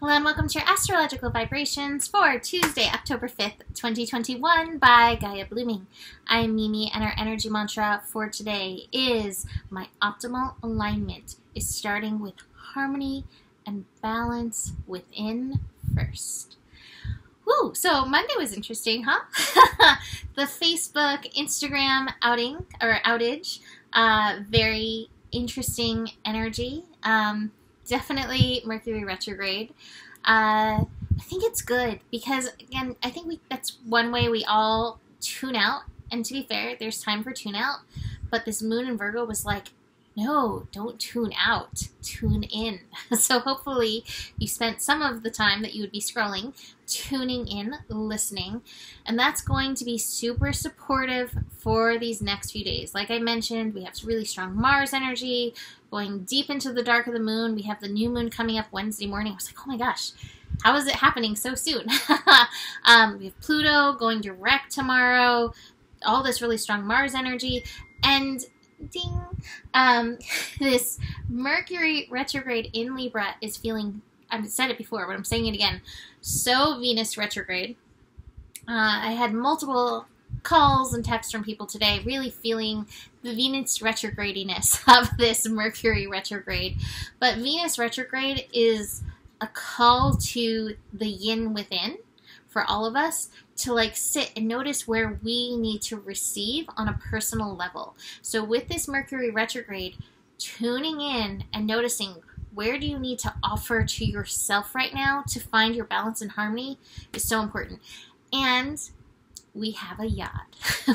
Hello and welcome to your astrological vibrations for Tuesday, October 5th, 2021 by Gaia Blooming. I'm Mimi and our energy mantra for today is my optimal alignment is starting with harmony and balance within first. Woo! So Monday was interesting, huh? The Facebook, Instagram outage, very interesting energy. Definitely Mercury retrograde. I think it's good because, again, I think that's one way we all tune out. And to be fair, there's time for tune out. But this moon in Virgo was like, no, don't tune out. Tune in. So hopefully you spent some of the time that you would be scrolling, tuning in, listening. And that's going to be super supportive for these next few days. Like I mentioned, we have really strong Mars energy going deep into the dark of the moon. We have the new moon coming up Wednesday morning. I was like, oh my gosh, how is it happening so soon? We have Pluto going direct tomorrow. All this really strong Mars energy. And ding, this Mercury retrograde in Libra is feeling, I've said it before, but I'm saying it again, so Venus retrograde. I had multiple calls and texts from people today really feeling the Venus retrogradiness of this Mercury retrograde. But Venus retrograde is a call to the yin within for all of us to like sit and notice where we need to receive on a personal level. So with this Mercury retrograde, tuning in and noticing where do you need to offer to yourself right now to find your balance and harmony is so important. And we have a yod.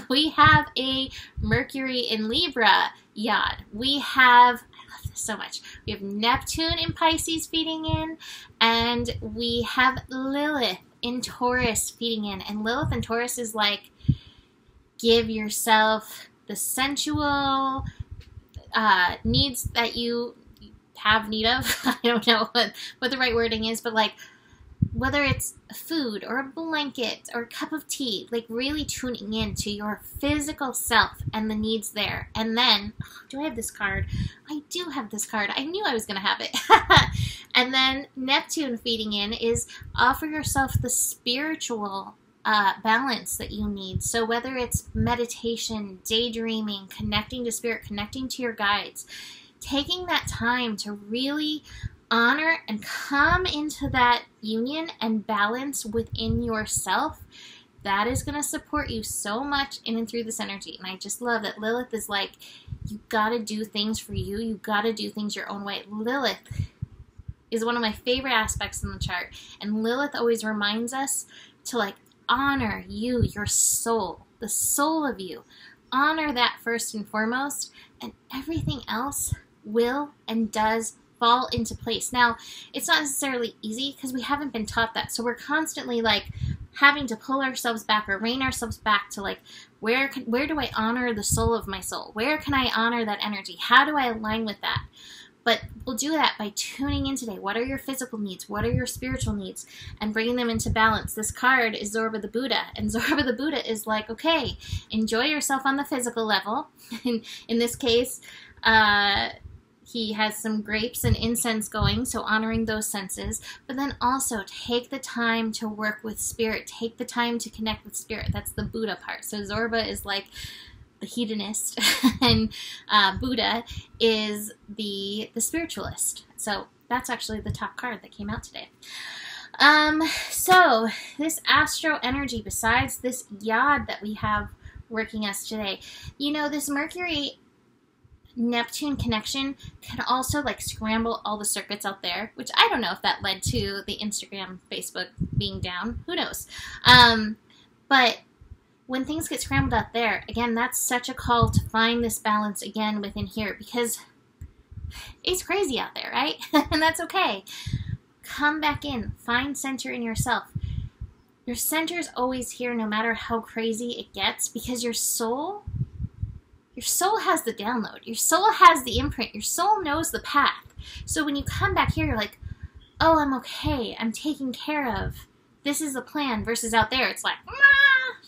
We have a Mercury in Libra yod. We have, I love this so much, we have Neptune in Pisces feeding in, and we have Lilith in Taurus feeding in. And Lilith in Taurus is like, give yourself the sensual needs that you have need of. I don't know what the right wording is, but like whether it's food or a blanket or a cup of tea, like really tuning in to your physical self and the needs there. And then, do I have this card? I do have this card. I knew I was going to have it. And then Neptune feeding in is offer yourself the spiritual balance that you need. So whether it's meditation, daydreaming, connecting to spirit, connecting to your guides, taking that time to really honor and come into that union and balance within yourself, that is going to support you so much in and through this energy. And I just love that Lilith is like, you got to do things for you. You got to do things your own way. Lilith is one of my favorite aspects in the chart. And Lilith always reminds us to like honor you, your soul, the soul of you. Honor that first and foremost, and everything else will and does fall into place. Now, it's not necessarily easy because we haven't been taught that. So we're constantly like having to pull ourselves back or rein ourselves back to like, where do I honor the soul of my soul? Where can I honor that energy? How do I align with that? But we'll do that by tuning in today. What are your physical needs? What are your spiritual needs? And bringing them into balance. This card is Zorba the Buddha. And Zorba the Buddha is like, okay, enjoy yourself on the physical level. In this case, he has some grapes and incense going, so honoring those senses. But then also take the time to work with spirit. Take the time to connect with spirit. That's the Buddha part. So Zorba is like the hedonist, and Buddha is the spiritualist. So that's actually the top card that came out today. So this astro energy, besides this yod that we have working us today, you know, this Mercury Neptune connection can also like scramble all the circuits out there, which I don't know if that led to the Instagram, Facebook being down. Who knows? But when things get scrambled out there, again, that's such a call to find this balance again within here, because it's crazy out there, right? And that's okay. Come back in. Find center in yourself. Your center is always here no matter how crazy it gets, because your soul has the download. Your soul has the imprint. Your soul knows the path. So when you come back here, you're like, oh, I'm okay. I'm taken care of. This is the plan. Versus out there, it's like,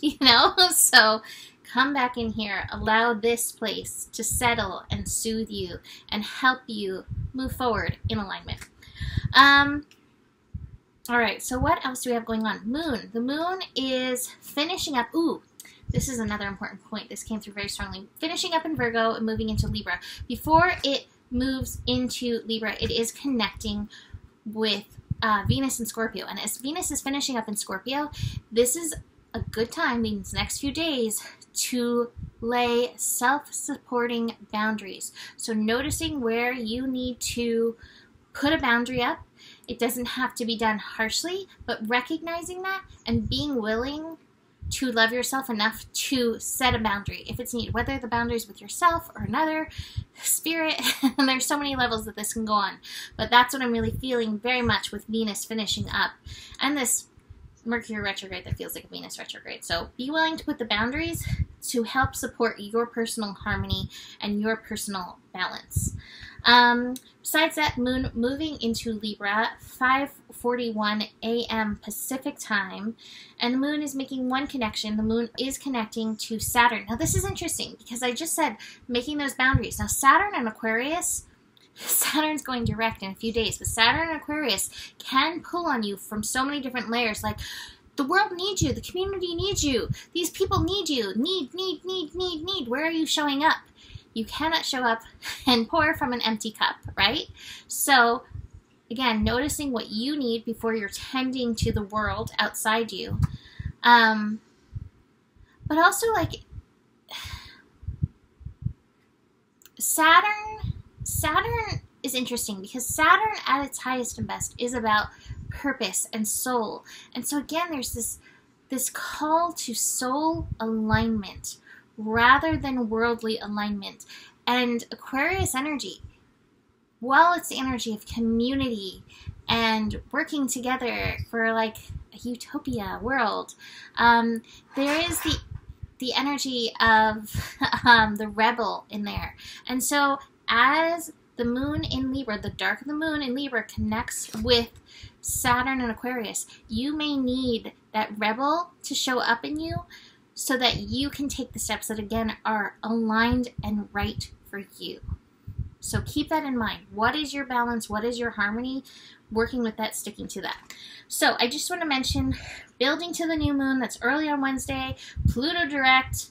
you know? So come back in here. Allow this place to settle and soothe you and help you move forward in alignment. All right, so what else do we have going on? Moon. The moon is finishing up. Ooh, this is another important point. This came through very strongly. Finishing up in Virgo and moving into Libra. Before it moves into Libra, it is connecting with Venus and Scorpio. And as Venus is finishing up in Scorpio, this is a good time, these next few days, to lay self-supporting boundaries. So noticing where you need to put a boundary up. It doesn't have to be done harshly, but recognizing that and being willing to love yourself enough to set a boundary if it's needed, whether the boundary is with yourself or another spirit. And there's so many levels that this can go on. But that's what I'm really feeling very much with Venus finishing up. And this Mercury retrograde that feels like a Venus retrograde. So be willing to put the boundaries to help support your personal harmony and your personal balance. Besides that, moon moving into Libra, 5:41 a.m. Pacific time, and the moon is making one connection. The moon is connecting to Saturn. Now this is interesting because I just said making those boundaries. Now Saturn and Aquarius, Saturn's going direct in a few days, but Saturn and Aquarius can pull on you from so many different layers, like the world needs you, the community needs you, these people need you, need. Where are you showing up? You cannot show up and pour from an empty cup, right? So, again, noticing what you need before you're tending to the world outside you. But also, like, Saturn is interesting because Saturn at its highest and best is about purpose and soul. And so, again, there's this call to soul alignment rather than worldly alignment. And Aquarius energy, while it's the energy of community and working together for like a utopia world, there is the energy of the rebel in there. And so as the moon in Libra, the dark of the moon in Libra connects with Saturn and Aquarius, you may need that rebel to show up in you so that you can take the steps that, again, are aligned and right for you. So keep that in mind. What is your balance? What is your harmony? Working with that, sticking to that. So I just want to mention building to the new moon. That's early on Wednesday. Pluto direct,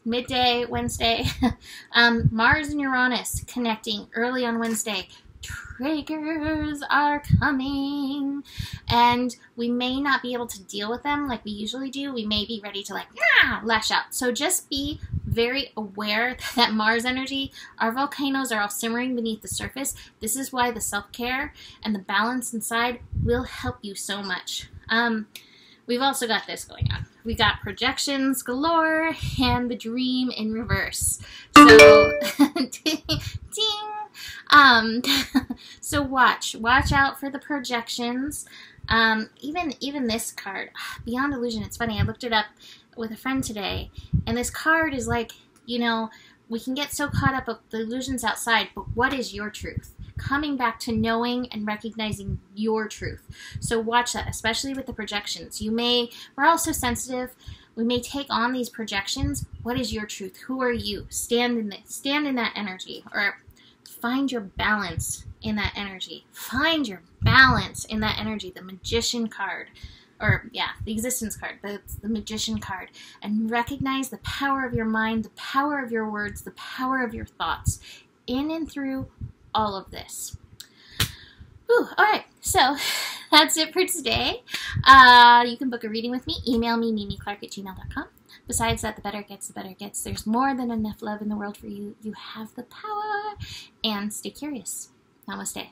midday Wednesday. Mars and Uranus connecting early on Wednesday. Triggers are coming, and we may not be able to deal with them like we usually do. We may be ready to like lash out. So just be very aware that Mars energy, our volcanoes are all simmering beneath the surface. This is why the self-care and the balance inside will help you so much. We've also got this going on. We got projections galore and the dream in reverse. So ding. So watch out for the projections. Even this card, Beyond Illusion. It's funny. I looked it up with a friend today, and this card is like, you know, we can get so caught up with the illusions outside, but what is your truth? Coming back to knowing and recognizing your truth. So watch that, especially with the projections. We're all so sensitive. We may take on these projections. What is your truth? Who are you? Stand in that energy, or find your balance in that energy. Find your balance in that energy. The Magician card, or yeah, the Existence card, but it's the Magician card. And recognize the power of your mind, the power of your words, the power of your thoughts in and through all of this. All right, so that's it for today. You can book a reading with me. Email me, mimiclark@gmail.com. Besides that, the better it gets, the better it gets. There's more than enough love in the world for you. You have the power. And stay curious. Namaste.